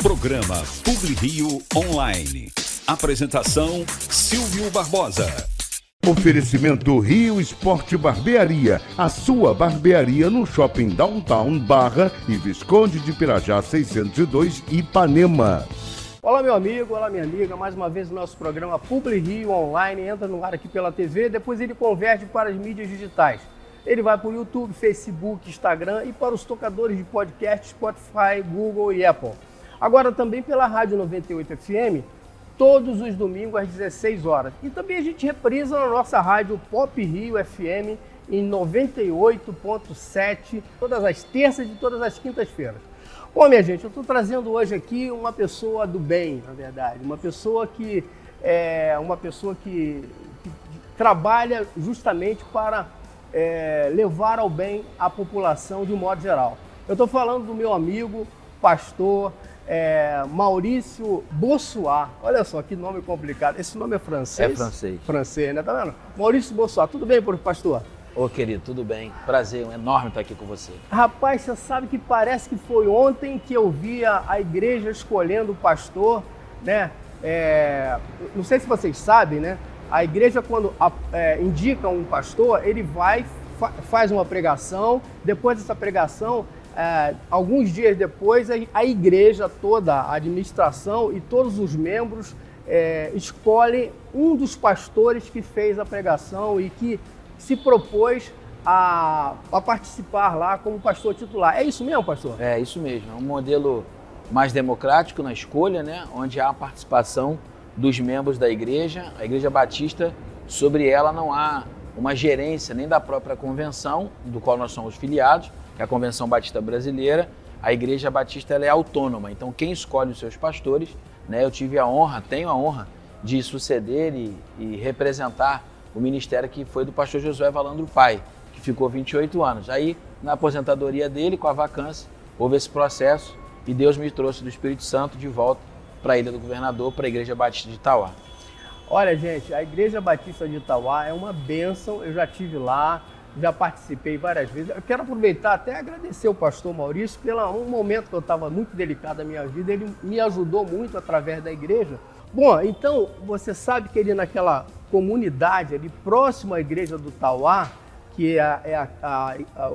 Programa PubliRio Online. Apresentação Silvio Barbosa. Oferecimento Rio Esporte Barbearia, a sua barbearia no Shopping Downtown Barra e Visconde de Pirajá 602, Ipanema. Olá meu amigo, olá minha amiga, mais uma vez o nosso programa PubliRio Online entra no ar aqui pela TV, depois ele converte para as mídias digitais. Ele vai para o YouTube, Facebook, Instagram e para os tocadores de podcast Spotify, Google e Apple. Agora também pela Rádio 98 FM, todos os domingos às 16 horas. E também a gente reprisa na nossa rádio Pop Rio FM em 98.7, todas as terças e todas as quintas-feiras. Bom, minha gente, eu estou trazendo hoje aqui uma pessoa do bem, na verdade. Uma pessoa que trabalha justamente para levar ao bem a população de um modo geral. Eu estou falando do meu amigo, pastor Maurício Bossuat. Olha só que nome complicado. Esse nome é francês? É francês. Francês, né? Tá vendo? Maurício Bossuat. Tudo bem, pastor? Ô, querido, tudo bem? Prazer, enorme estar aqui com você. Rapaz, você sabe que parece que foi ontem que eu via a igreja escolhendo o pastor, né? Não sei se vocês sabem, né? A igreja, quando indica um pastor, ele faz uma pregação. Depois dessa pregação, alguns dias depois, a igreja toda, a administração e todos os membros escolhem um dos pastores que fez a pregação e que se propôs a participar lá como pastor titular. É isso mesmo, pastor? É isso mesmo. É um modelo mais democrático na escolha, né? Onde há a participação dos membros da igreja. A Igreja Batista, sobre ela não há uma gerência nem da própria convenção, do qual nós somos filiados, que é a Convenção Batista Brasileira. A Igreja Batista ela é autônoma, então quem escolhe os seus pastores, né? Eu tenho a honra de suceder e representar o ministério que foi do pastor Josué Valandro Pai, que ficou 28 anos. Aí, na aposentadoria dele, com a vacância, houve esse processo e Deus me trouxe do Espírito Santo de volta para a Ilha do Governador, para a Igreja Batista de Itauá. Olha, gente, a Igreja Batista de Itauá é uma bênção, eu já estive lá, já participei várias vezes. Eu quero aproveitar até agradecer o pastor Maurício pelo um momento que eu estava muito delicado na minha vida, ele me ajudou muito através da igreja. Bom, então, você sabe que ali naquela comunidade ali próximo à igreja do Tauá, que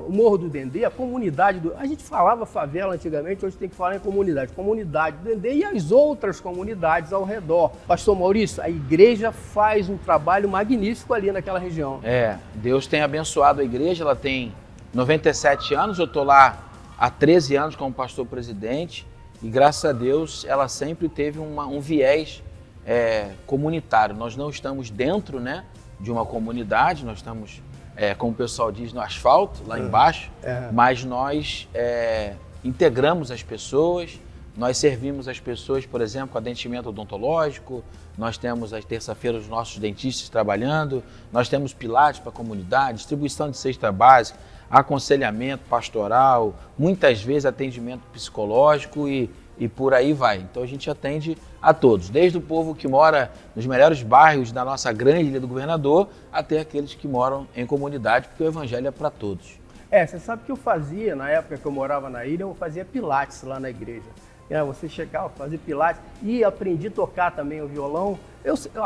o Morro do Dendê, a comunidade a gente falava favela antigamente, hoje tem que falar em comunidade do Dendê e as outras comunidades ao redor. Pastor Maurício, a igreja faz um trabalho magnífico ali naquela região. Deus tem abençoado a igreja, ela tem 97 anos, eu estou lá há 13 anos como pastor presidente e graças a Deus ela sempre teve um viés comunitário. Nós não estamos dentro, né, de uma comunidade, nós estamos, como o pessoal diz, no asfalto, lá embaixo, mas nós integramos as pessoas, nós servimos as pessoas, por exemplo, com atendimento odontológico, nós temos às terça-feiras os nossos dentistas trabalhando, nós temos pilates para a comunidade, distribuição de cesta básica, aconselhamento pastoral, muitas vezes atendimento psicológico e por aí vai. Então a gente atende a todos, desde o povo que mora nos melhores bairros da nossa grande Ilha do Governador, até aqueles que moram em comunidade, porque o evangelho é para todos. Você sabe que eu fazia, na época que eu morava na ilha, eu fazia pilates lá na igreja. Você chegava, fazia pilates e aprendi a tocar também o violão.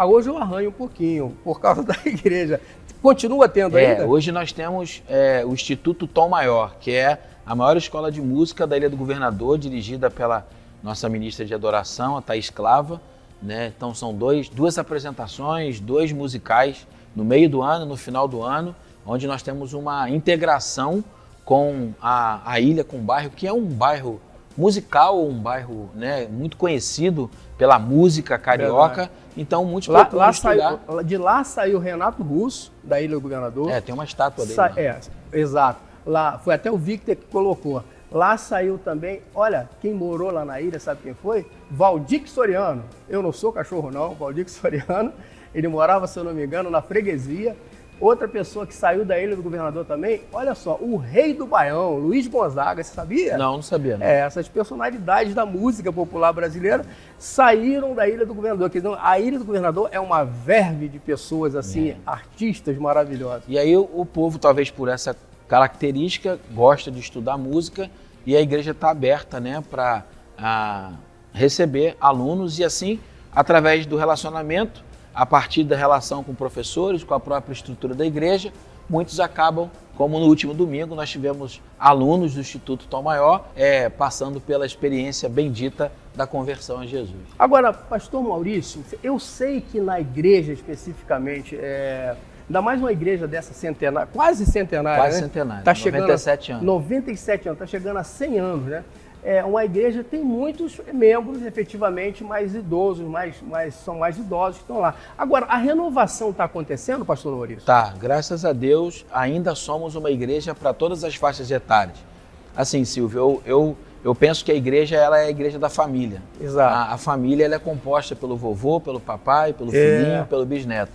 Hoje eu arranho um pouquinho, por causa da igreja. Continua tendo ainda? Hoje nós temos o Instituto Tom Maior, que é a maior escola de música da Ilha do Governador, dirigida pela nossa ministra de adoração, a Thaís Clava, né? Então são duas apresentações, 2 musicais no meio do ano, no final do ano, onde nós temos uma integração com a ilha, com o bairro, que é um bairro musical, um bairro, né, muito conhecido pela música carioca. Verdade. Então muitos procuram estudar. De lá saiu o Renato Russo, da Ilha do Governador. Tem uma estátua dele. Exato. Lá, foi até o Victor que colocou. Lá saiu também, olha, quem morou lá na ilha, sabe quem foi? Valdir Soriano. Eu não sou cachorro não, Valdir Soriano. Ele morava, se eu não me engano, na freguesia. Outra pessoa que saiu da Ilha do Governador também, olha só, o rei do Baião, Luiz Gonzaga, você sabia? Não sabia. Não. Essas personalidades da música popular brasileira saíram da Ilha do Governador. A Ilha do Governador é uma verve de pessoas, assim, artistas maravilhosos. E aí o povo, talvez por essa característica, gosta de estudar música e a igreja está aberta, né, para receber alunos e assim, através do relacionamento, a partir da relação com professores, com a própria estrutura da igreja, muitos acabam, como no último domingo, nós tivemos alunos do Instituto Tom Maior passando pela experiência bendita da conversão a Jesus. Agora, pastor Maurício, eu sei que na igreja especificamente, ainda mais uma igreja dessa centenária, quase centenária, Quase né? centenária, Tá chegando 97 anos. 97 anos, está chegando a 100 anos, né? Uma igreja tem muitos membros efetivamente mais idosos, são mais idosos que estão lá. Agora, a renovação está acontecendo, pastor Maurício? Tá, graças a Deus, ainda somos uma igreja para todas as faixas etárias. Assim, Silvio, eu penso que a igreja ela é a igreja da família. Exato. A família ela é composta pelo vovô, pelo papai, pelo filhinho, pelo bisneto.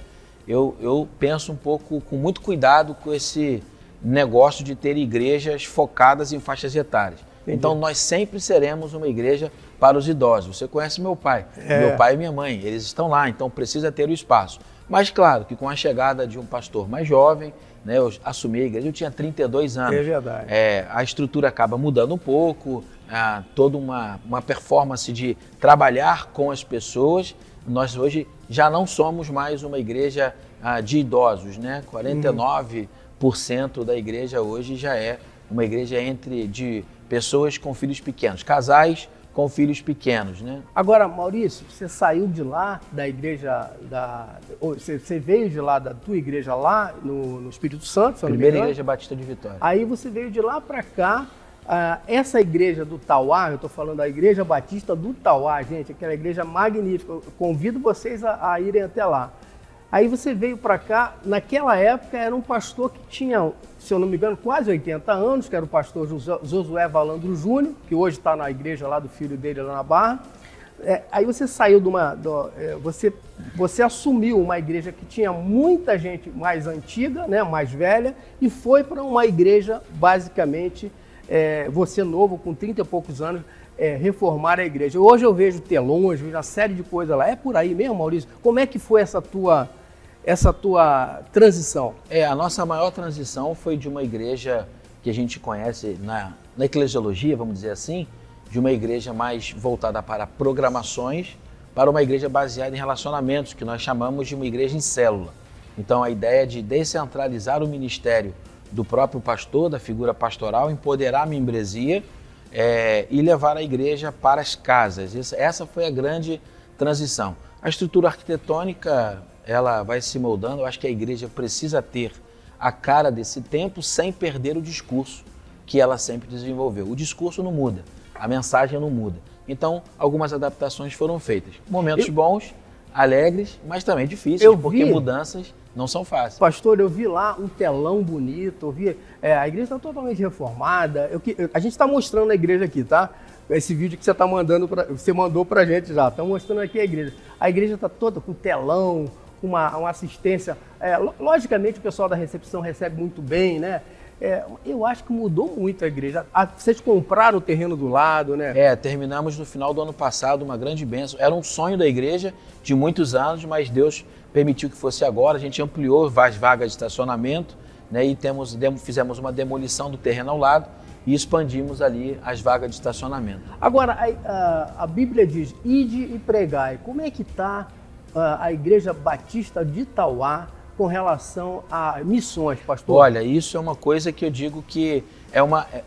Eu penso um pouco, com muito cuidado, com esse negócio de ter igrejas focadas em faixas etárias. Entendi. Então, nós sempre seremos uma igreja para os idosos. Você conhece meu pai, meu pai e minha mãe, eles estão lá, então precisa ter o espaço. Mas, claro, que com a chegada de um pastor mais jovem, né, eu assumi a igreja, eu tinha 32 anos. É verdade. A estrutura acaba mudando um pouco, toda uma performance de trabalhar com as pessoas. Nós hoje já não somos mais uma igreja de idosos, né? 49% da igreja hoje já é uma igreja de pessoas com filhos pequenos, casais com filhos pequenos, né? Agora, Maurício, você saiu de lá da igreja, você veio de lá da tua igreja lá no Espírito Santo, se eu não me Primeira engano. Igreja Batista de Vitória. Aí você veio de lá para cá, essa igreja do Tauá, eu estou falando da Igreja Batista do Tauá, gente, aquela igreja magnífica, eu convido vocês a irem até lá. Aí você veio para cá, naquela época era um pastor que tinha, se eu não me engano, quase 80 anos, que era o pastor Josué Valandro Júnior, que hoje está na igreja lá do filho dele lá na Barra. Aí você saiu você assumiu uma igreja que tinha muita gente mais antiga, né, mais velha, e foi para uma igreja, basicamente, você novo, com 30 e poucos anos, reformar a igreja. Hoje eu vejo telões, vejo uma série de coisas lá. É por aí mesmo, Maurício? Como é que foi essa tua transição? A nossa maior transição foi de uma igreja que a gente conhece na eclesiologia, vamos dizer assim, de uma igreja mais voltada para programações, para uma igreja baseada em relacionamentos, que nós chamamos de uma igreja em célula. Então a ideia de descentralizar o ministério do próprio pastor, da figura pastoral, empoderar a membresia e levar a igreja para as casas. Essa foi a grande transição. A estrutura arquitetônica, ela vai se moldando. Eu acho que a igreja precisa ter a cara desse tempo sem perder o discurso que ela sempre desenvolveu. O discurso não muda, a mensagem não muda. Então, algumas adaptações foram feitas. Momentos bons, alegres, mas também difíceis, porque mudanças não são fáceis. Pastor, eu vi lá um telão bonito, a igreja está totalmente reformada. A gente está mostrando a igreja aqui, tá? Esse vídeo que você mandou para a gente já, estamos mostrando aqui a igreja. A igreja está toda com telão, com uma assistência. Logicamente o pessoal da recepção recebe muito bem, né? Eu acho que mudou muito a igreja. Vocês compraram o terreno do lado, né? Terminamos no final do ano passado uma grande bênção. Era um sonho da igreja de muitos anos, mas Deus permitiu que fosse agora. A gente ampliou as vagas de estacionamento, né? E fizemos uma demolição do terreno ao lado e expandimos ali as vagas de estacionamento. Agora, a Bíblia diz, ide e pregai. Como é que está a Igreja Batista de Tauá com relação a missões, pastor? Olha, isso é uma coisa que eu digo que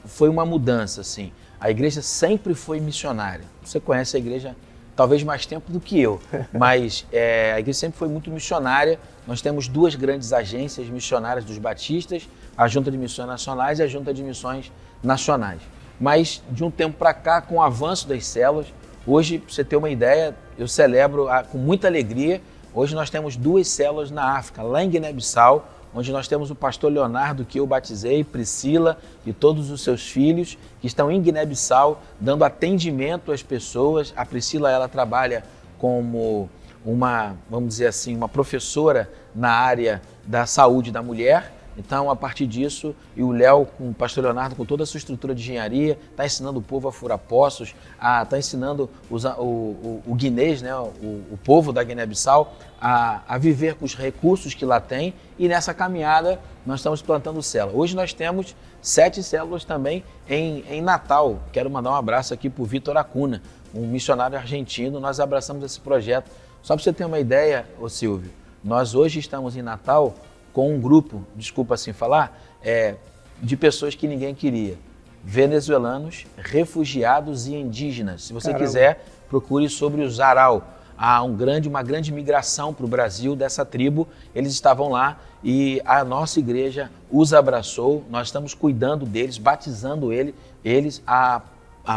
foi uma mudança, assim. A igreja sempre foi missionária. Você conhece a igreja talvez mais tempo do que eu, mas a igreja sempre foi muito missionária. Nós temos duas grandes agências missionárias dos batistas, a Junta de Missões Nacionais e a Junta de Missões Nacionais. Mas de um tempo para cá, com o avanço das células, hoje, para você ter uma ideia, eu celebro com muita alegria. Hoje nós temos 2 células na África, lá em Guiné-Bissau, onde nós temos o pastor Leonardo, que eu batizei, Priscila e todos os seus filhos, que estão em Guiné-Bissau, dando atendimento às pessoas. A Priscila, ela trabalha como vamos dizer assim, uma professora na área da saúde da mulher. Então, a partir disso, e o Léo, com o pastor Leonardo, com toda a sua estrutura de engenharia, está ensinando o povo a furar poços, está ensinando o guinês, né, o povo da Guiné-Bissau, a viver com os recursos que lá tem. E nessa caminhada, nós estamos plantando célula. Hoje nós temos 7 células também em Natal. Quero mandar um abraço aqui para o Vitor Acuna, um missionário argentino, nós abraçamos esse projeto. Só para você ter uma ideia, ô Silvio, nós hoje estamos em Natal com um grupo, desculpa assim falar, de pessoas que ninguém queria. Venezuelanos, refugiados e indígenas. Se você quiser, procure sobre o Zaral. Há uma grande migração para o Brasil dessa tribo. Eles estavam lá e a nossa igreja os abraçou. Nós estamos cuidando deles, batizando eles. A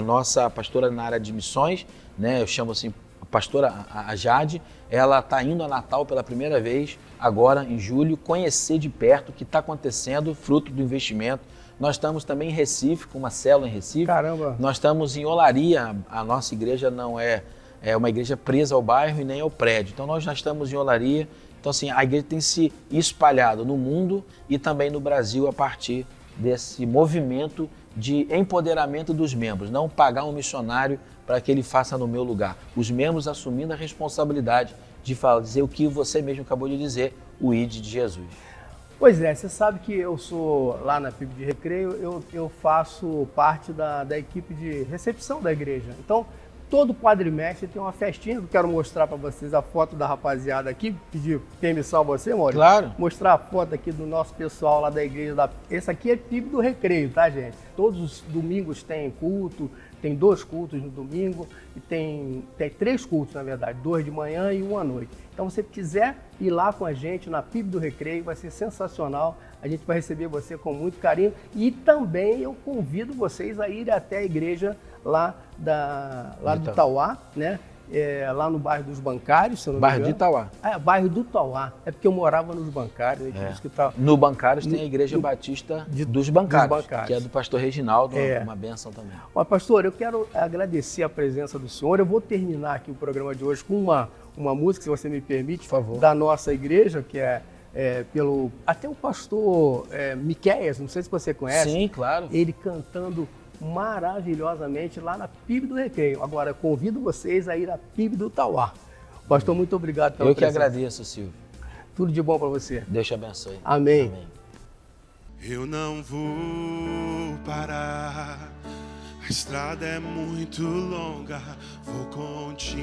nossa pastora na área de missões, né, eu chamo assim, a pastora a Jade, ela está indo a Natal pela primeira vez, agora em julho, conhecer de perto o que está acontecendo, fruto do investimento. Nós estamos também em Recife, com uma célula em Recife. Caramba! Nós estamos em Olaria, a nossa igreja não é uma igreja presa ao bairro e nem ao prédio. Então nós já estamos em Olaria. Então assim, a igreja tem se espalhado no mundo e também no Brasil a partir desse movimento de empoderamento dos membros, não pagar um missionário para que ele faça no meu lugar. Os membros assumindo a responsabilidade de dizer o que você mesmo acabou de dizer, o ID de Jesus. Pois é, você sabe que eu sou lá na PIB de Recreio, eu faço parte da equipe de recepção da igreja. Então, todo quadrimestre tem uma festinha, eu quero mostrar para vocês a foto da rapaziada aqui, pedir permissão a você, Maurício? Claro. Mostrar a foto aqui do nosso pessoal lá da igreja. Esse aqui é PIB do Recreio, tá, gente? Todos os domingos tem culto, tem 2 cultos no domingo e tem 3 cultos, na verdade, 2 de manhã e 1 à noite. Então, se você quiser ir lá com a gente na PIB do Recreio, vai ser sensacional. A gente vai receber você com muito carinho e também eu convido vocês a ir até a igreja lá do Tauá, né? Lá no bairro dos Bancários, se eu não me engano. Bairro de Tauá. Bairro do Tauá. É porque eu morava nos Bancários. No Bancários tem a Igreja Batista dos Bancários, que é do pastor Reginaldo, uma bênção também. Mas, pastor, eu quero agradecer a presença do senhor. Eu vou terminar aqui o programa de hoje com uma música, se você me permite, por favor, da nossa igreja, que até o pastor Miqueias, não sei se você conhece. Sim, claro. Ele cantando maravilhosamente lá na PIB do Recreio. Agora, eu convido vocês a ir à PIB do Tauá. Pastor, muito obrigado pela presença. Eu que agradeço, Silvio. Tudo de bom para você. Deus te abençoe. Amém. Amém. Eu não vou parar, a estrada é muito longa, vou continuar.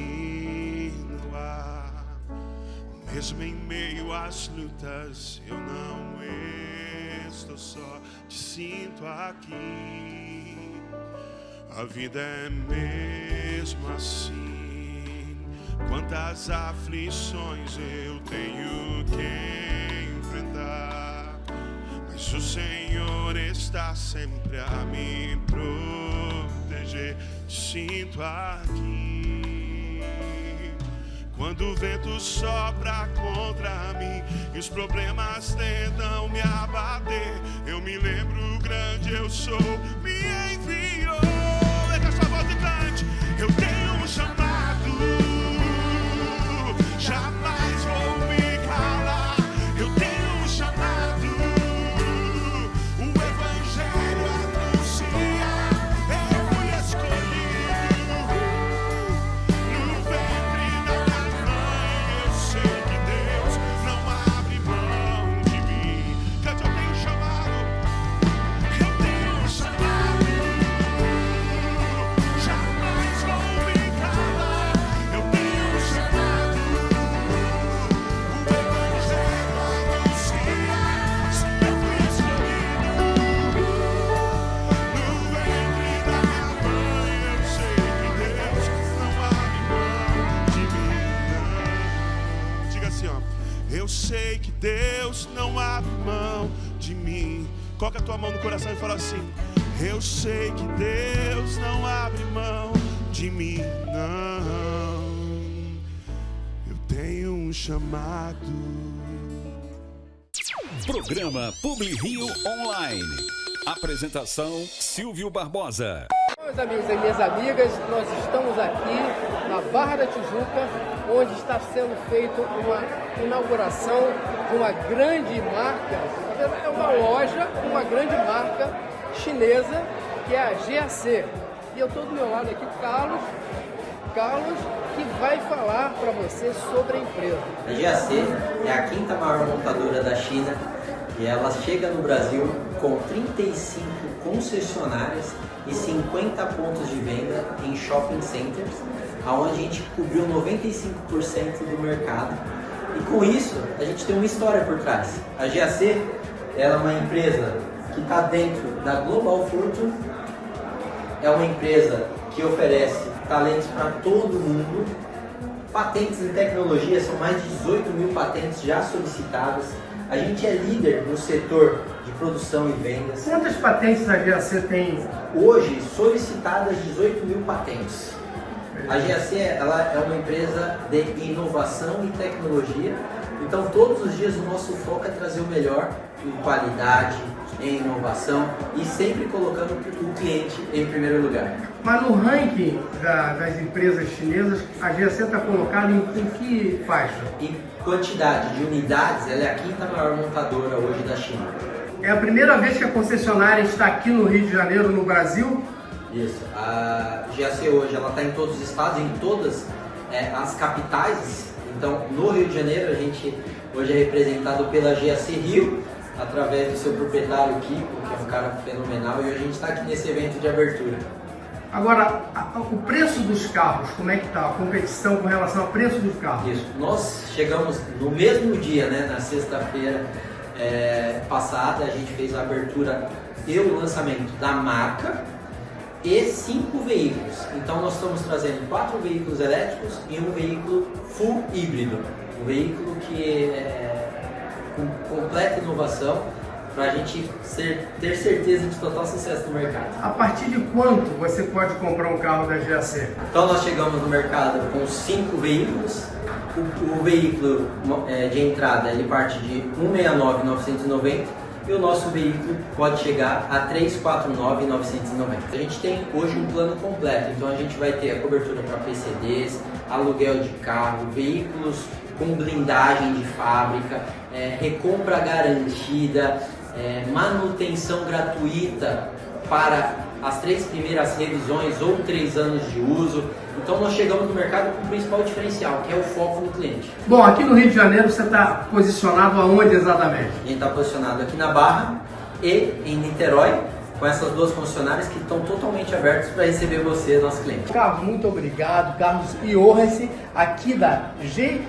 Mesmo em meio às lutas, eu não estou só, te sinto aqui. A vida é mesmo assim, quantas aflições eu tenho que enfrentar, mas o Senhor está sempre a me proteger, te sinto aqui. Quando o vento sopra contra mim e os problemas tentam me abater, eu me lembro grande eu sou, me enviou. Leva a sua voz e cante. Eu tenho um chamado, jamais vou me calar. Eu tenho um chamado, o Evangelho anuncia. Eu fui escolhido no ventre da minha mãe. Eu sei que Deus não abre mão de mim. Cante, eu tenho um chamado, eu tenho um chamado, jamais vou me calar. Eu tenho um chamado, o Evangelho anuncia. Eu fui escolhido no ventre da minha mãe. Eu sei que Deus não abre mão de mim, não. Diga assim, ó. Eu sei que Deus não abre mão de mim. Coloca a tua mão no coração e fala assim: eu sei que Deus não abre mão de mim, não. Eu tenho um chamado. Programa Publi Rio Online. Apresentação Silvio Barbosa. Meus amigos e minhas amigas, nós estamos aqui na Barra da Tijuca, onde está sendo feita uma inauguração de uma grande marca, é uma loja, uma grande marca chinesa, que é a GAC. E eu estou do meu lado aqui, Carlos, que vai falar para você sobre a empresa. A GAC é a 5ª maior montadora da China e ela chega no Brasil com 35 concessionárias e 50 pontos de venda em shopping centers, onde a gente cobriu 95% do mercado. E com isso, a gente tem uma história por trás. A GAC ela é uma empresa que está dentro da Global Fortune, é uma empresa que oferece talentos para todo mundo, patentes em tecnologia, são mais de 18 mil patentes já solicitadas. A gente é líder no setor de produção e vendas. Quantas patentes a GAC tem? Hoje, solicitadas 18 mil patentes. A GAC ela é uma empresa de inovação e tecnologia, então todos os dias o nosso foco é trazer o melhor em qualidade, em inovação e sempre colocando o cliente em primeiro lugar. Mas no ranking das empresas chinesas, a GAC está colocada em que faixa? Em quantidade de unidades, ela é a quinta maior montadora hoje da China. É a primeira vez que a concessionária está aqui no Rio de Janeiro, no Brasil? Isso. A GAC hoje ela está em todos os estados, em todas as capitais. Então, no Rio de Janeiro, a gente hoje é representado pela GAC Rio, através do seu proprietário Kiko, que é um cara fenomenal, e hoje a gente está aqui nesse evento de abertura. Agora, o preço dos carros, como é que está? A competição com relação ao preço dos carros? Isso. Nós chegamos no mesmo dia, né, na sexta-feira passada, a gente fez a abertura e o lançamento da marca e 5 veículos. Então nós estamos trazendo 4 veículos elétricos e um veículo full híbrido. Um veículo que com completa inovação para a gente ter certeza de total sucesso no mercado. A partir de quanto você pode comprar um carro da GAC? Então nós chegamos no mercado com 5 veículos. O veículo de entrada ele parte de 169.990 e o nosso veículo pode chegar a 349.990. A gente tem hoje um plano completo, então a gente vai ter a cobertura para PCDs, aluguel de carro, veículos com blindagem de fábrica, recompra garantida, manutenção gratuita para as 3 primeiras revisões ou 3 anos de uso. Então nós chegamos no mercado com o principal diferencial, que é o foco no cliente. Bom, aqui no Rio de Janeiro você está posicionado aonde exatamente? A gente está posicionado aqui na Barra e em Niterói, com essas 2 concessionárias que estão totalmente abertas para receber você, nosso cliente. Carlos, muito obrigado. Carlos Iorrese, aqui da GAC.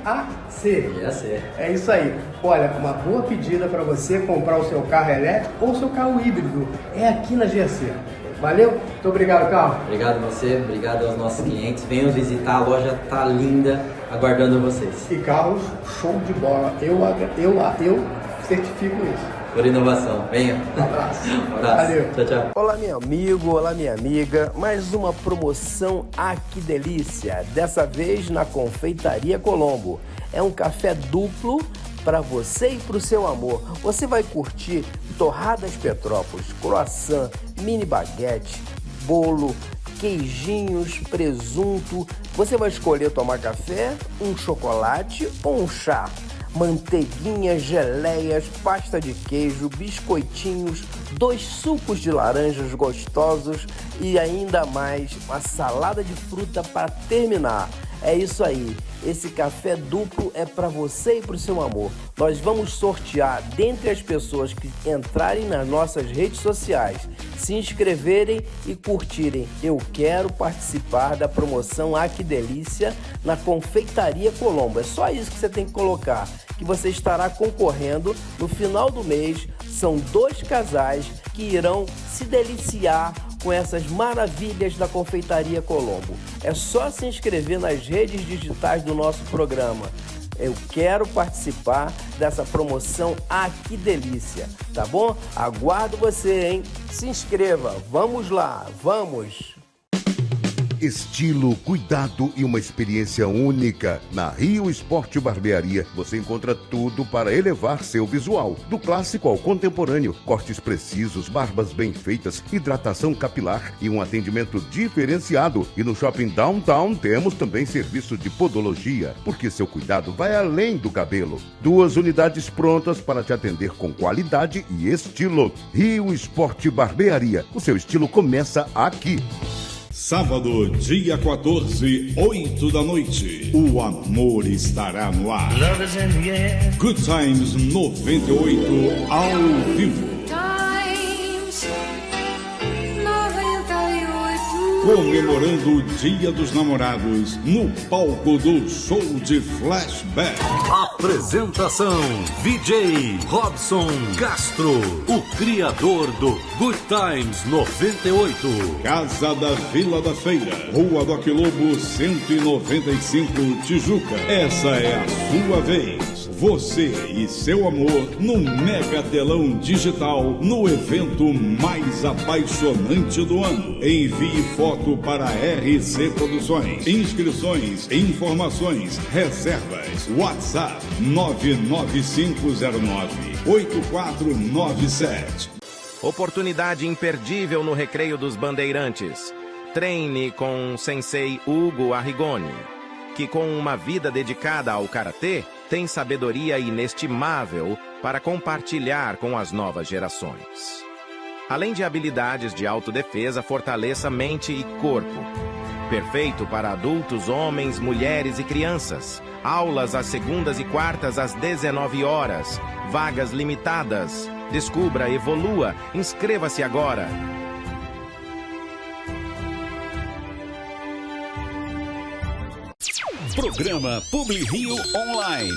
GAC. É isso aí. Olha, uma boa pedida para você comprar o seu carro elétrico ou o seu carro híbrido. É aqui na GAC. Valeu? Muito obrigado, Carlos. Obrigado a você, obrigado aos nossos clientes. Venham visitar, a loja tá linda, aguardando vocês. E Carlos, show de bola. Eu certifico isso. Por inovação. Venha. Um abraço. Um abraço. Valeu. Tchau, tchau. Olá, meu amigo, olá, minha amiga. Mais uma promoção. Ah, que delícia! Dessa vez na Confeitaria Colombo. É um café duplo para você e para o seu amor. Você vai curtir torradas Petrópolis, croissant, mini baguete, bolo, queijinhos, presunto. Você vai escolher tomar café, um chocolate ou um chá. Manteiguinhas, geleias, pasta de queijo, biscoitinhos, 2 sucos de laranjas gostosos e ainda mais uma salada de fruta para terminar. É isso aí, esse café duplo é para você e para o seu amor. Nós vamos sortear dentre as pessoas que entrarem nas nossas redes sociais, se inscreverem e curtirem. Eu quero participar da promoção Ah, que delícia na Confeitaria Colombo. É só isso que você tem que colocar, que você estará concorrendo no final do mês. São 2 casais que irão se deliciar com essas maravilhas da Confeitaria Colombo. É só se inscrever nas redes digitais do nosso programa. Eu quero participar dessa promoção. Ah, que delícia! Tá bom? Aguardo você, hein? Se inscreva. Vamos lá, vamos! Estilo, cuidado e uma experiência única. Na Rio Esporte Barbearia, você encontra tudo para elevar seu visual. Do clássico ao contemporâneo, cortes precisos, barbas bem feitas, hidratação capilar e um atendimento diferenciado. E no Shopping Downtown temos também serviço de podologia, porque seu cuidado vai além do cabelo. 2 unidades prontas para te atender com qualidade e estilo. Rio Esporte Barbearia, o seu estilo começa aqui. Sábado, dia 14, 8 da noite. O amor estará no ar. Good Times 98 ao vivo. Comemorando o Dia dos Namorados no palco do show de flashback. Apresentação: VJ Robson Castro, o criador do Good Times 98. Casa da Vila da Feira, Rua do Aquilobo 195, Tijuca. Essa é a sua vez. Você e seu amor no mega telão digital no evento mais apaixonante do ano. Envie foto para RC Produções. Inscrições, informações, reservas. WhatsApp 99509-8497. Oportunidade imperdível no Recreio dos Bandeirantes. Treine com o Sensei Hugo Arrigoni, que com uma vida dedicada ao Karatê, tem sabedoria inestimável para compartilhar com as novas gerações. Além de habilidades de autodefesa, fortaleça mente e corpo. Perfeito para adultos, homens, mulheres e crianças. Aulas às segundas e quartas às 19 horas. Vagas limitadas. Descubra, evolua, inscreva-se agora. Programa PubliRio Online.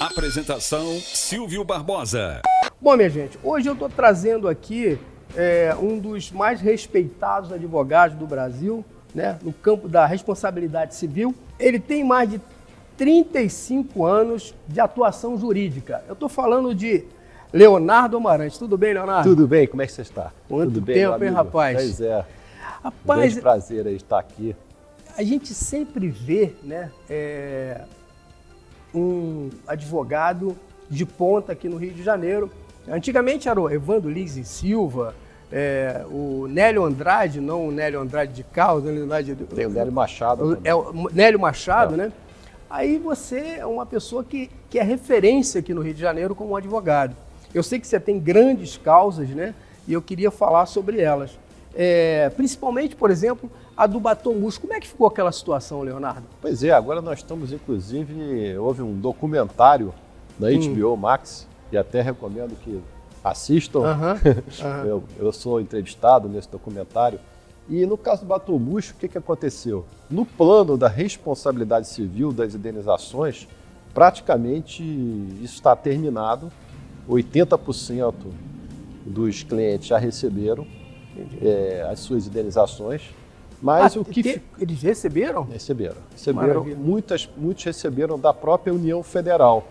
Apresentação Silvio Barbosa. Bom, minha gente, hoje eu estou trazendo aqui um dos mais respeitados advogados do Brasil, né, no campo da responsabilidade civil. Ele tem mais de 35 anos de atuação jurídica. Eu estou falando de Leonardo Amarante. Tudo bem, Leonardo? Tudo bem, como é que você está? Quanto Tudo bem, tempo, hein, rapaz? Pois é. Rapaz, um grande prazer aí estar aqui. A gente sempre vê, né, um advogado de ponta aqui no Rio de Janeiro. Antigamente era o Evandro Lins e Silva, o Nélio Andrade, não o Nélio Andrade de Carlos, Tem o Nélio Machado. É o Nélio Machado, né? Aí você é uma pessoa que é referência aqui no Rio de Janeiro como advogado. Eu sei que você tem grandes causas, né? E eu queria falar sobre elas. Principalmente, por exemplo, a do Batom Murcho. Como é que ficou aquela situação, Leonardo? Pois é, agora nós estamos, inclusive, houve um documentário na HBO Max, e até recomendo que assistam. Eu sou entrevistado nesse documentário. E no caso do Batom Murcho, o que aconteceu? No plano da responsabilidade civil das indenizações, praticamente isso está terminado. 80% dos clientes já receberam as suas indenizações. Mas eles receberam? Receberam. Muitos receberam da própria União Federal.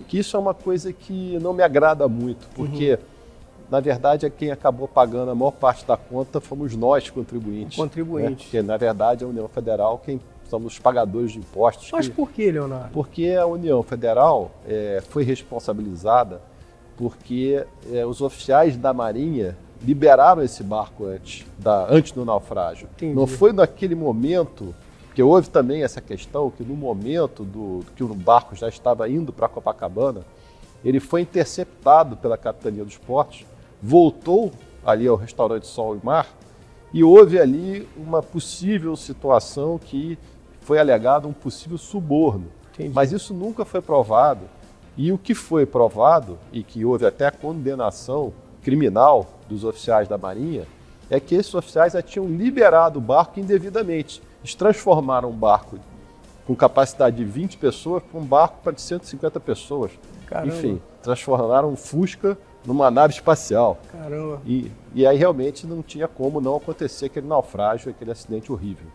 Que isso é uma coisa que não me agrada muito, porque, na verdade, quem acabou pagando a maior parte da conta fomos nós, contribuintes. Né? Porque, na verdade, a União Federal, quem somos os pagadores de impostos. Mas por que, Leonardo? Porque a União Federal foi responsabilizada porque os oficiais da Marinha liberaram esse barco antes do naufrágio. Entendi. Não foi naquele momento, porque houve também essa questão que no momento que o barco já estava indo para Copacabana, ele foi interceptado pela Capitania dos Portos, voltou ali ao restaurante Sol e Mar e houve ali uma possível situação que foi alegado um possível suborno. Entendi. Mas isso nunca foi provado. E o que foi provado, e que houve até a condenação criminal dos oficiais da Marinha, é que esses oficiais já tinham liberado o barco indevidamente. Eles transformaram um barco com capacidade de 20 pessoas para um barco para de 150 pessoas. Caramba. Enfim, transformaram um Fusca numa nave espacial. Caramba. E aí realmente não tinha como não acontecer aquele naufrágio, aquele acidente horrível.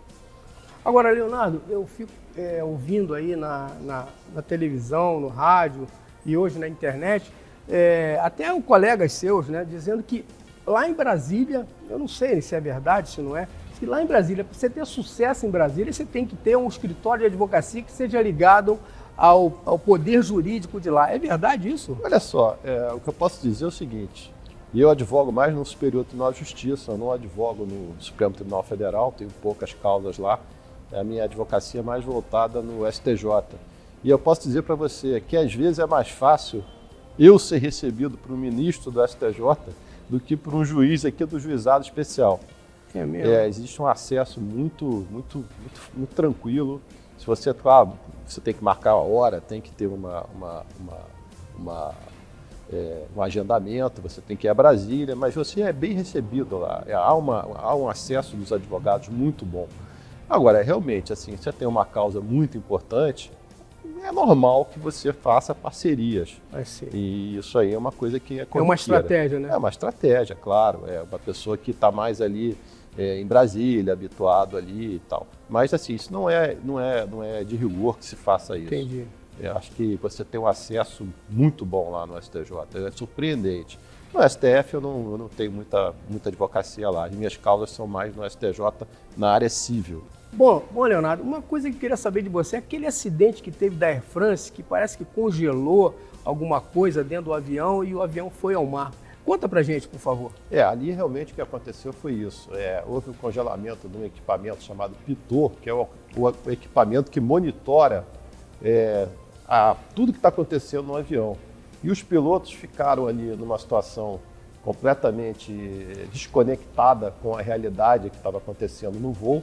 Agora, Leonardo, eu fico ouvindo aí na televisão, no rádio e hoje na internet, até colegas seus, né, dizendo que lá em Brasília, eu não sei se é verdade, se não é, que lá em Brasília, para você ter sucesso em Brasília, você tem que ter um escritório de advocacia que seja ligado ao poder jurídico de lá. É verdade isso? Olha só, o que eu posso dizer é o seguinte, eu advogo mais no Superior Tribunal de Justiça, eu não advogo no Supremo Tribunal Federal, tenho poucas causas lá, a minha advocacia é mais voltada no STJ. E eu posso dizer para você que às vezes é mais fácil eu ser recebido por um ministro do STJ do que por um juiz aqui do Juizado Especial. É mesmo? Existe um acesso muito tranquilo. Se você tem que marcar a hora, tem que ter um agendamento, você tem que ir a Brasília, mas você é bem recebido lá. Há um acesso dos advogados muito bom. Agora, realmente, assim, se você tem uma causa muito importante, é normal que você faça parcerias. E isso aí é uma coisa que é corriqueira. É uma estratégia, né? É uma estratégia, claro. É uma pessoa que está mais ali em Brasília, habituado ali e tal. Mas, assim, isso não é de rigor que se faça isso. Entendi. Eu acho que você tem um acesso muito bom lá no STJ, é surpreendente. No STF eu não tenho muita advocacia lá, as minhas causas são mais no STJ, na área civil. Bom, Leonardo, uma coisa que eu queria saber de você é aquele acidente que teve da Air France, que parece que congelou alguma coisa dentro do avião e o avião foi ao mar. Conta pra gente, por favor. Ali realmente o que aconteceu foi isso. Houve um congelamento de um equipamento chamado Pitot, que é o equipamento que monitora tudo que está acontecendo no avião. E os pilotos ficaram ali numa situação completamente desconectada com a realidade que estava acontecendo no voo,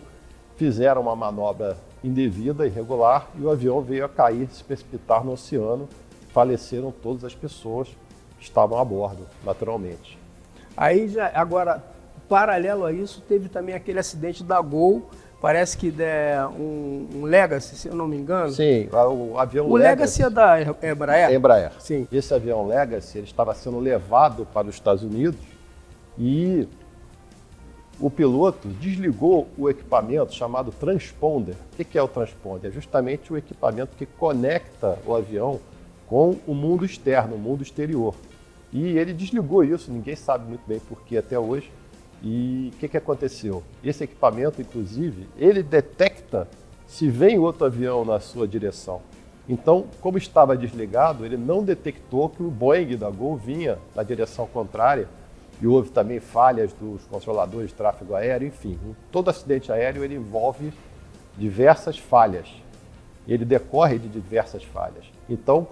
fizeram uma manobra indevida, irregular, e o avião veio a cair, se precipitar no oceano. Faleceram todas as pessoas que estavam a bordo, naturalmente. Aí, agora, paralelo a isso, teve também aquele acidente da Gol, parece que um Legacy, se eu não me engano. Sim, o avião Legacy é da Embraer? Embraer. Sim. Esse avião Legacy, ele estava sendo levado para os Estados Unidos e o piloto desligou o equipamento chamado transponder. O que é o transponder? É justamente o equipamento que conecta o avião com o mundo externo, o mundo exterior. E ele desligou isso, ninguém sabe muito bem por que até hoje. E o que aconteceu? Esse equipamento, inclusive, ele detecta se vem outro avião na sua direção. Então, como estava desligado, ele não detectou que o Boeing da Gol vinha na direção contrária. E houve também falhas dos controladores de tráfego aéreo, enfim. Todo acidente aéreo ele envolve diversas falhas. Ele decorre de diversas falhas. Então,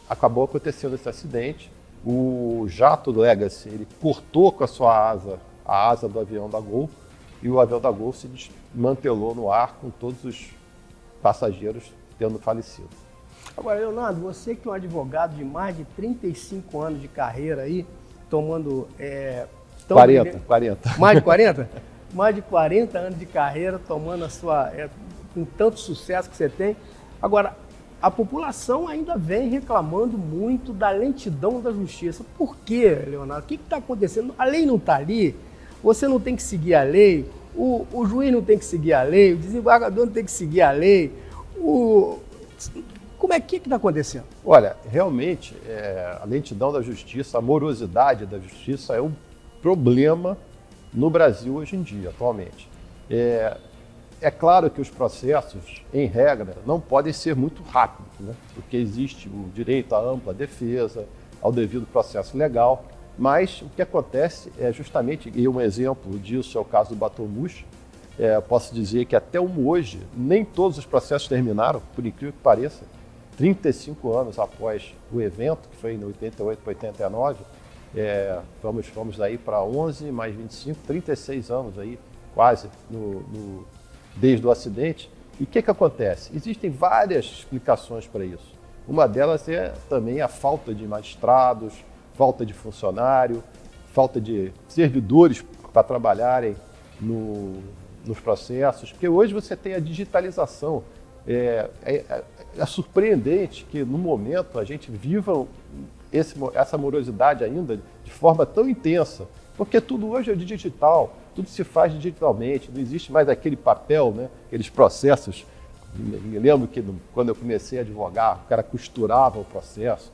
acabou acontecendo esse acidente. O jato Legacy, ele cortou com a sua asa, a asa do avião da Gol, e o avião da Gol se desmantelou no ar com todos os passageiros tendo falecido. Agora, Leonardo, você que é um advogado de mais de 35 anos de carreira aí, tomando... 40. Mais de 40? Mais de 40 anos de carreira, tomando a sua... com tanto sucesso que você tem. Agora, a população ainda vem reclamando muito da lentidão da justiça. Por quê, Leonardo? O que está acontecendo? A lei não está ali, você não tem que seguir a lei, o juiz não tem que seguir a lei, o desembargador não tem que seguir a lei. Como é que está acontecendo? Olha, realmente, a lentidão da justiça, a morosidade da justiça é um problema no Brasil hoje em dia, atualmente. É claro que os processos, em regra, não podem ser muito rápidos, né? Porque existe o direito à ampla defesa, ao devido processo legal, mas o que acontece é justamente, e um exemplo disso é o caso do Batomush, posso dizer que até hoje nem todos os processos terminaram, por incrível que pareça. 35 anos após o evento, que foi em 88 para 89, vamos aí para 11 mais 25, 36 anos aí, quase, desde o acidente. E o que acontece? Existem várias explicações para isso. Uma delas é também a falta de magistrados, falta de funcionário, falta de servidores para trabalharem nos processos, porque hoje você tem a digitalização. É surpreendente que no momento a gente viva essa morosidade ainda de forma tão intensa, porque tudo hoje é digital, tudo se faz digitalmente, não existe mais aquele papel, né? Aqueles processos. Me lembro que quando eu comecei a advogar, o cara costurava o processo,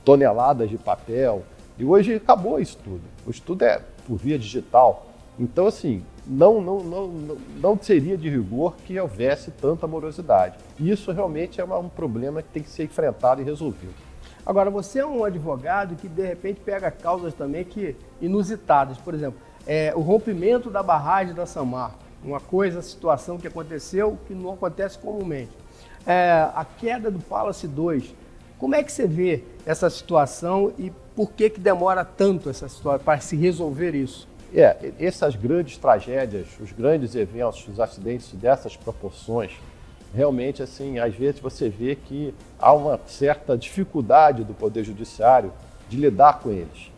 toneladas de papel, e hoje acabou isso tudo. Hoje tudo é por via digital. Então, assim, não seria de rigor que houvesse tanta morosidade. E isso realmente é um problema que tem que ser enfrentado e resolvido. Agora, você é um advogado que, de repente, pega causas também inusitadas. Por exemplo, o rompimento da barragem da Samarco. Uma situação que aconteceu que não acontece comumente. A queda do Palace 2. Como é que você vê essa situação e por que demora tanto essa situação para se resolver isso? Essas grandes tragédias, os grandes eventos, os acidentes dessas proporções, realmente, assim, às vezes você vê que há uma certa dificuldade do Poder Judiciário de lidar com eles.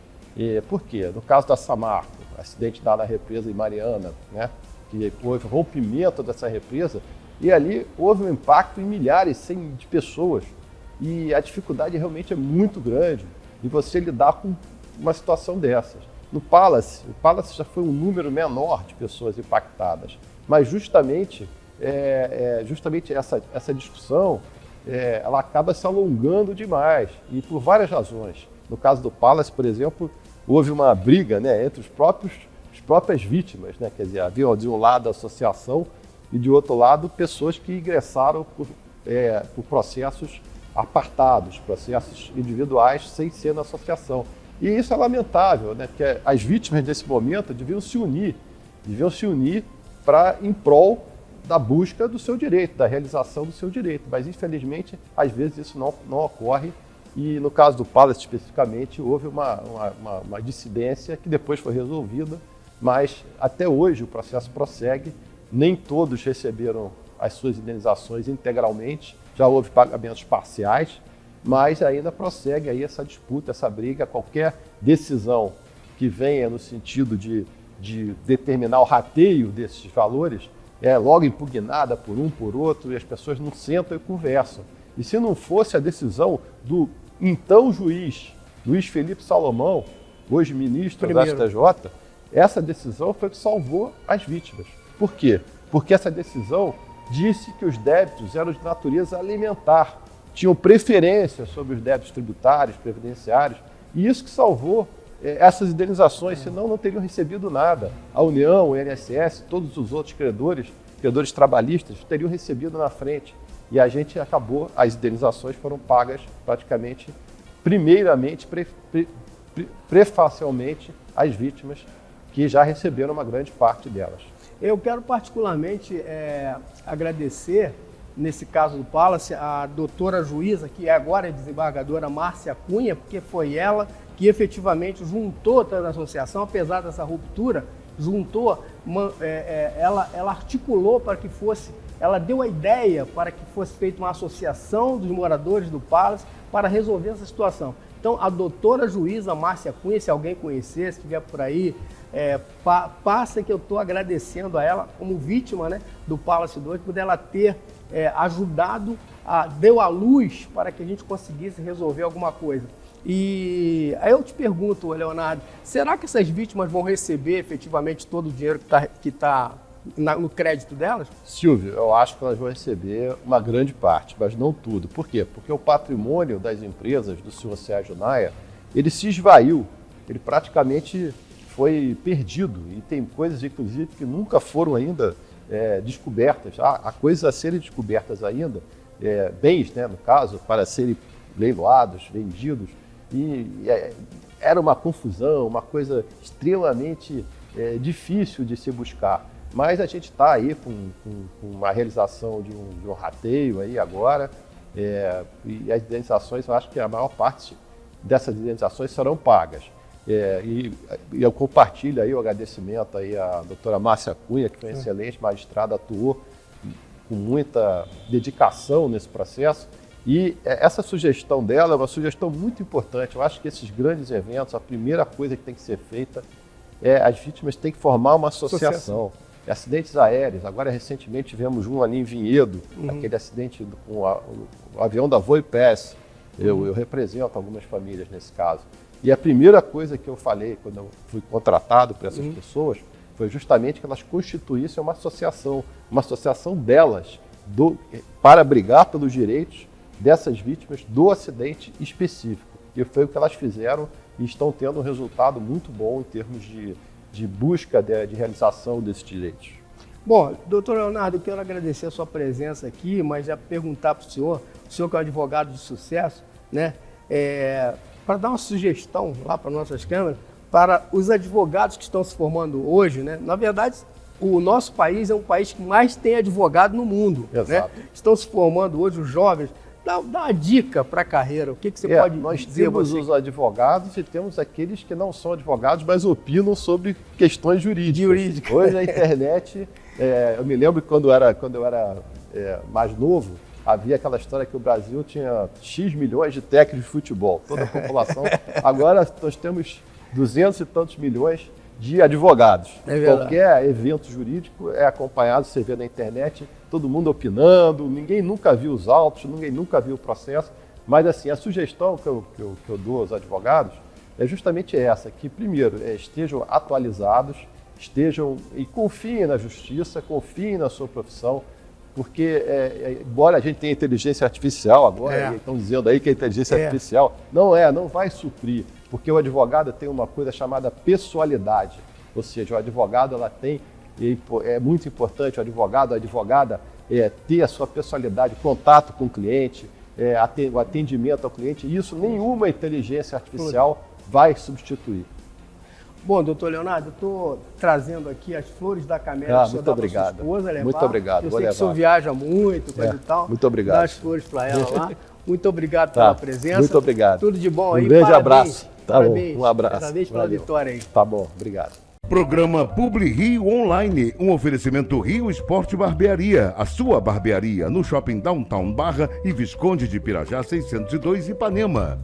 Por quê? No caso da Samarco, acidente lá na represa em Mariana, né, que houve rompimento dessa represa, e ali houve um impacto em milhares de pessoas. E a dificuldade realmente é muito grande de você lidar com uma situação dessas. No Palace, o Palace já foi um número menor de pessoas impactadas, mas justamente essa discussão ela acaba se alongando demais, e por várias razões. No caso do Palace, por exemplo, houve uma briga, né, entre as próprias vítimas, né? Quer dizer, havia de um lado a associação e de outro lado pessoas que ingressaram por processos apartados, processos individuais sem ser na associação. E isso é lamentável, né? Porque as vítimas nesse momento deviam se unir em prol da busca do seu direito, da realização do seu direito. Mas, infelizmente, às vezes isso não ocorre. E no caso do Palace, especificamente, houve uma dissidência que depois foi resolvida, mas até hoje o processo prossegue. Nem todos receberam as suas indenizações integralmente, já houve pagamentos parciais, mas ainda prossegue aí essa disputa, essa briga. Qualquer decisão que venha no sentido de determinar o rateio desses valores é logo impugnada por um, por outro, e as pessoas não sentam e conversam. E se não fosse a decisão do então juiz, Luiz Felipe Salomão, hoje ministro da STJ, essa decisão foi que salvou as vítimas. Por quê? Porque essa decisão disse que os débitos eram de natureza alimentar, tinham preferência sobre os débitos tributários, previdenciários, e isso que salvou essas indenizações, senão não teriam recebido nada. A União, o INSS, todos os outros credores trabalhistas, teriam recebido na frente. E a gente acabou, as indenizações foram pagas praticamente, primeiramente, prefacialmente, às vítimas, que já receberam uma grande parte delas. Eu quero particularmente agradecer, nesse caso do Palace, a doutora juíza, que agora é desembargadora Márcia Cunha, porque foi ela que efetivamente juntou toda a associação, apesar dessa ruptura, ela articulou para que fosse, ela deu a ideia para que fosse feita uma associação dos moradores do Palace para resolver essa situação. Então, a doutora juíza Márcia Cunha, se alguém conhecer, se estiver por aí, passa que eu estou agradecendo a ela como vítima, né, do Palace 2, por ela ter ajudado, deu a luz para que a gente conseguisse resolver alguma coisa. E aí eu te pergunto, Leonardo, será que essas vítimas vão receber efetivamente todo o dinheiro que está no crédito delas? Silvio, eu acho que elas vão receber uma grande parte, mas não tudo. Por quê? Porque o patrimônio das empresas do senhor Sérgio Naia, ele se esvaiu, ele praticamente foi perdido, e tem coisas, inclusive, que nunca foram ainda descobertas. Há coisas a serem descobertas ainda, bens, né, no caso, para serem leiloados, vendidos, e era uma confusão, uma coisa extremamente difícil de se buscar. Mas a gente está aí com uma realização de um rateio aí agora, e as indenizações, eu acho que a maior parte dessas indenizações serão pagas. E eu compartilho aí o agradecimento aí à doutora Márcia Cunha, que foi uma excelente magistrada, atuou com muita dedicação nesse processo. E essa sugestão dela é uma sugestão muito importante. Eu acho que esses grandes eventos, a primeira coisa que tem que ser feita as vítimas têm que formar uma associação. Acidentes aéreos, agora recentemente tivemos um ali em Vinhedo, aquele acidente com o avião da Voipass. Eu represento algumas famílias nesse caso. E a primeira coisa que eu falei quando eu fui contratado por essas pessoas foi justamente que elas constituíssem uma associação delas, para brigar pelos direitos dessas vítimas do acidente específico. E foi o que elas fizeram e estão tendo um resultado muito bom em termos de busca de realização desses direitos. Bom, doutor Leonardo, eu quero agradecer a sua presença aqui, mas já perguntar para o senhor que é um advogado de sucesso, né, para dar uma sugestão lá para nossas câmeras, para os advogados que estão se formando hoje, né? Na verdade, o nosso país é um país que mais tem advogado no mundo. Exato. Né? Estão se formando hoje os jovens. Dá uma dica para a carreira, o que você pode dizer? Nós temos os advogados e temos aqueles que não são advogados, mas opinam sobre questões jurídicas. Hoje a internet, eu me lembro que quando eu era mais novo, havia aquela história que o Brasil tinha X milhões de técnicos de futebol, toda a população. Agora nós temos 200 e tantos milhões de advogados. Qualquer evento jurídico é acompanhado, você vê na internet, todo mundo opinando, ninguém nunca viu os autos, ninguém nunca viu o processo. Mas assim, a sugestão que eu dou aos advogados é justamente essa, que primeiro estejam atualizados, e confiem na justiça, confiem na sua profissão, porque embora a gente tenha inteligência artificial agora, estão dizendo aí que a inteligência artificial não vai suprir, porque o advogado tem uma coisa chamada pessoalidade, ou seja, o advogado é muito importante, o advogado, a advogada ter a sua personalidade, contato com o cliente, o atendimento ao cliente, e isso nenhuma inteligência artificial vai substituir. Bom, doutor Leonardo, eu estou trazendo aqui as flores da camélia que o senhor dá para sua esposa levar. Muito obrigado. Eu sei que o senhor viaja muito, coisa e tal. Muito obrigado. Dá as flores para ela lá. Muito obrigado pela presença. Muito obrigado. Tudo de bom aí. Um grande abraço. Parabéns. Um abraço. Parabéns pela vitória aí. Tá bom, obrigado. Programa Publi Rio Online, um oferecimento Rio Esporte Barbearia, a sua barbearia no Shopping Downtown Barra e Visconde de Pirajá 602 Ipanema.